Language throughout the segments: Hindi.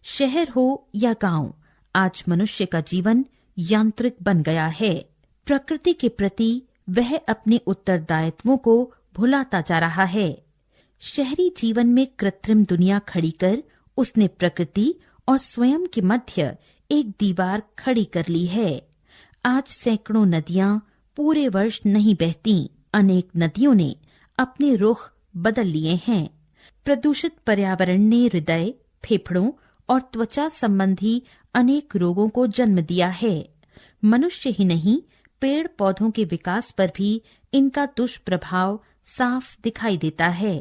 शहर हो या गांव, आज मनुष्य का जीवन यांत्रिक बन गया है। प्रकृति के प्रति वह अपने उत्तरदायित्वों को भुलाता जा रहा है। शहरी जीवन में कृत्रिम दुनिया खड़ी कर उसने प्रकृति और स्वयं के मध्य एक दीवार खड़ी कर ली है। आज सैकड़ों नदियां पूरे वर्ष नहीं बहती। अनेक नदियों ने अपने रुख बदल लिए हैं। प्रदूषित पर्यावरण ने हृदय, फेफड़ों और त्वचा संबंधी अनेक रोगों को जन्म दिया है। मनुष्य ही नहीं, पेड़ पौधों के विकास पर भी इनका दुष्प्रभाव साफ दिखाई देता है।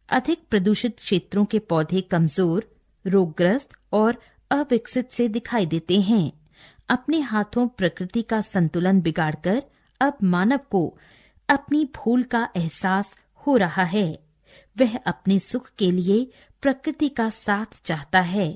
अधिक प्रदूषित क्षेत्रों के पौधे कमजोर, रोगग्रस्त और अविकसित से दिखाई देते हैं। अपने हाथों प्रकृति का संतुलन बिगाड़कर अब मानव को अपनी भूल का एहसास हो रहा है। वह अपने सुख के लिए प्रकृति का साथ चाहता है।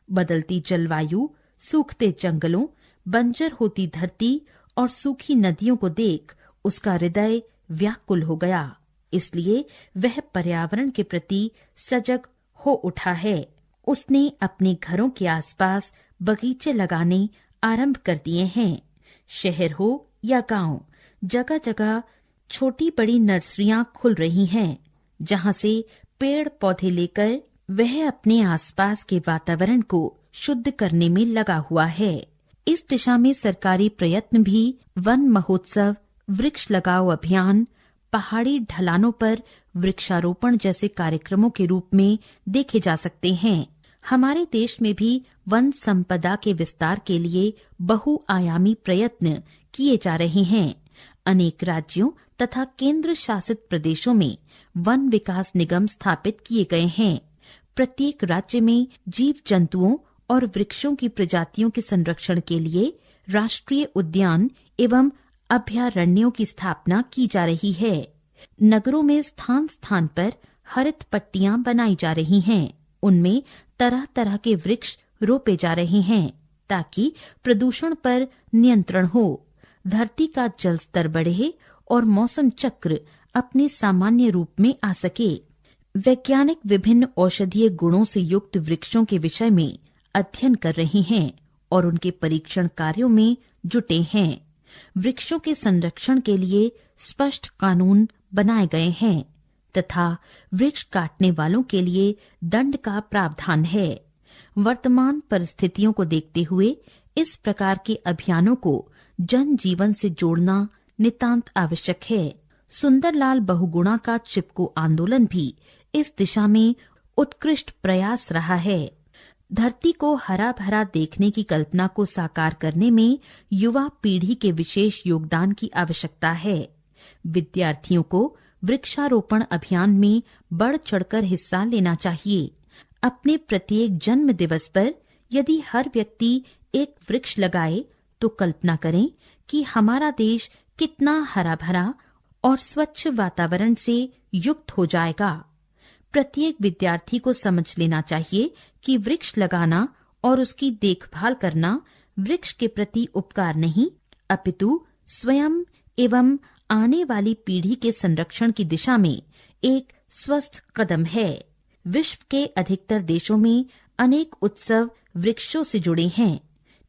बदलती जलवायु, सूखते जंगलों, बंजर होती धरती और सूखी नदियों को देख उसका हृदय व्याकुल हो गया। इसलिए वह पर्यावरण के प्रति सजग हो उठा है। उसने अपने घरों के आसपास बगीचे लगाने आरंभ कर दिए हैं। शहर हो या गांव, जगह जगह छोटी बड़ी नर्सरियां खुल रही हैं, जहां से पेड़ पौधे लेकर वह अपने आसपास के वातावरण को शुद्ध करने में लगा हुआ है। इस दिशा में सरकारी प्रयत्न भी वन महोत्सव, वृक्ष लगाओ अभियान, पहाड़ी ढलानों पर वृक्षारोपण जैसे कार्यक्रमों के रूप में देखे जा सकते हैं। हमारे देश में भी वन संपदा के विस्तार के लिए बहुआयामी प्रयत्न किए जा रहे हैं। अनेक राज्यों तथा केंद्र शासित प्रदेशों में वन विकास निगम स्थापित किए गए हैं। प्रत्येक राज्य में जीव जंतुओं और वृक्षों की प्रजातियों के संरक्षण के लिए राष्ट्रीय उद्यान एवं अभयारण्यों की स्थापना की जा रही है। नगरों में स्थान स्थान पर हरित पट्टियां बनाई जा रही हैं। उनमें तरह तरह के वृक्ष रोपे जा रहे हैं ताकि प्रदूषण पर नियंत्रण हो, धरती का जल स्तर बढ़े और मौसम चक्र अपने सामान्य रूप में आ सके। वैज्ञानिक विभिन्न औषधीय गुणों से युक्त वृक्षों के विषय में अध्ययन कर रहे हैं और उनके परीक्षण कार्यों में जुटे हैं। वृक्षों के संरक्षण के लिए स्पष्ट कानून बनाए गए हैं तथा वृक्ष काटने वालों के लिए दंड का प्रावधान है। वर्तमान परिस्थितियों को देखते हुए इस प्रकार के अभियानों को जन जीवन से जोड़ना नितांत आवश्यक है। सुंदरलाल बहुगुणा का चिपको आंदोलन भी इस दिशा में उत्कृष्ट प्रयास रहा है। धरती को हरा भरा देखने की कल्पना को साकार करने में युवा पीढ़ी के विशेष योगदान की आवश्यकता है। विद्यार्थियों को वृक्षारोपण अभियान में बढ़ चढ़कर हिस्सा लेना चाहिए। अपने प्रत्येक जन्म दिवस पर यदि हर व्यक्ति एक वृक्ष लगाए तो कल्पना करें कि हमारा देश कितना हरा भरा और स्वच्छ वातावरण से युक्त हो जाएगा। प्रत्येक विद्यार्थी को समझ लेना चाहिए कि वृक्ष लगाना और उसकी देखभाल करना वृक्ष के प्रति उपकार नहीं, अपितु स्वयं एवं आने वाली पीढ़ी के संरक्षण की दिशा में एक स्वस्थ कदम है। विश्व के अधिकतर देशों में अनेक उत्सव वृक्षों से जुड़े हैं।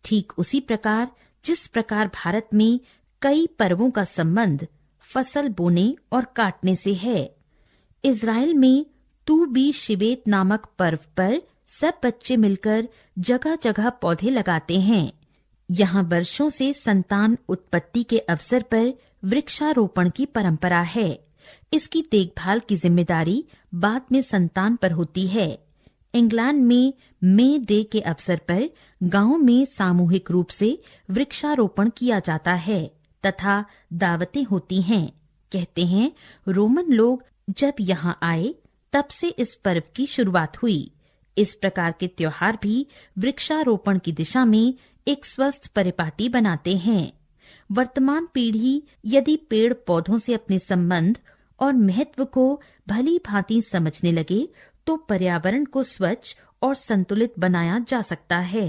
ठीक उसी प्रकार जिस प्रकार भारत में कई पर्वों का संबंध फसल बोने और काटने से है। इज़राइल में तू बी शिवेत नामक पर्व पर सब बच्चे मिलकर जगह जगह पौधे लगाते हैं। यहाँ वर्षों से संतान उत्पत्ति के अवसर पर वृक्षारोपण की परंपरा है। इसकी देखभाल की जिम्मेदारी बाद में संतान पर होती है। इंग्लैंड में मे डे के अवसर पर गांव में सामूहिक रूप से वृक्षारोपण किया जाता है तथा दावतें होती हैं। कहते हैं रोमन लोग जब यहाँ आए तब से इस पर्व की शुरुआत हुई। इस प्रकार के त्योहार भी वृक्षारोपण की दिशा में एक स्वस्थ परिपाटी बनाते हैं। वर्तमान पीढ़ी यदि पेड़ पौधों से अपने संबंध और महत्व को भली भांति समझने लगे तो पर्यावरण को स्वच्छ और संतुलित बनाया जा सकता है।